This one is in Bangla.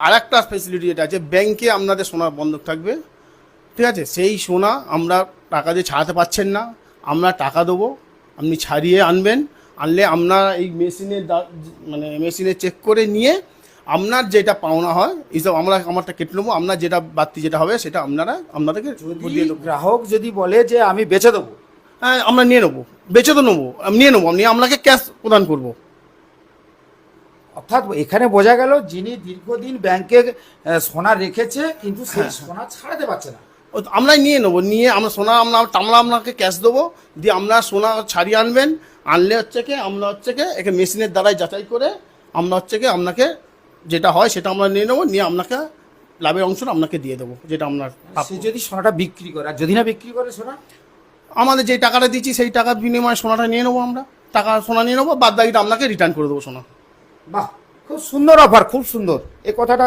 আর একটা ফেসিলিটি যেটা আছে, ব্যাংকে আপনাদের সোনা বন্ধক থাকবে, ঠিক আছে? সেই সোনা আমরা টাকা দিয়ে ছাড়াতে পারছেন না, আমরা টাকা দেবো, আপনি ছাড়িয়ে আনবেন, আনলে আপনার এই মানে মেশিনে চেক করে নিয়ে আপনার যেটা পাওনা হয় এইসব আমারটা কেটে নেবো, আপনার যেটা বাড়তি যেটা হবে সেটা আপনাদেরকে দিয়ে দেবো। গ্রাহক যদি বলে যে আমি বেচে দেবো, হ্যাঁ, আমরা নিয়ে নেবো, বেচে তো নেবো, নিয়ে নেবো, নিয়ে আপনাকে ক্যাশ প্রদান করবো। অর্থাৎ এখানে বোঝা গেল যিনি দীর্ঘদিন ব্যাংকে সোনা রেখেছে কিন্তু সেই সোনা ছাড়াতে পারছে না, আমরাই নিয়ে নেবো, নিয়ে আমরা সোনা আমরা আপনাকে ক্যাশ দেবো, দিয়ে আমরা সোনা ছাড়িয়ে আনবেন, আনলে আমরা একে মেশিনের দ্বারাই যাচাই করে আমরা আপনাকে যেটা হয় সেটা আমরা নিয়ে নেবো, নিয়ে আপনাকে লাভের অংশটা আপনাকে দিয়ে দেবো, যেটা আপনার সে যদি সোনাটা বিক্রি করে, আর যদি না বিক্রি করে সোনা, আমাদের যেই টাকাটা দিচ্ছি সেই টাকার বিনিময়ে সোনাটা নিয়ে নেবো, আমরা সোনা নিয়ে নেবো, বাদ বাকিটা আপনাকে রিটার্ন করে দেবো সোনা। বাহ, খুব সুন্দর অফার, খুব সুন্দর। এই কথাটা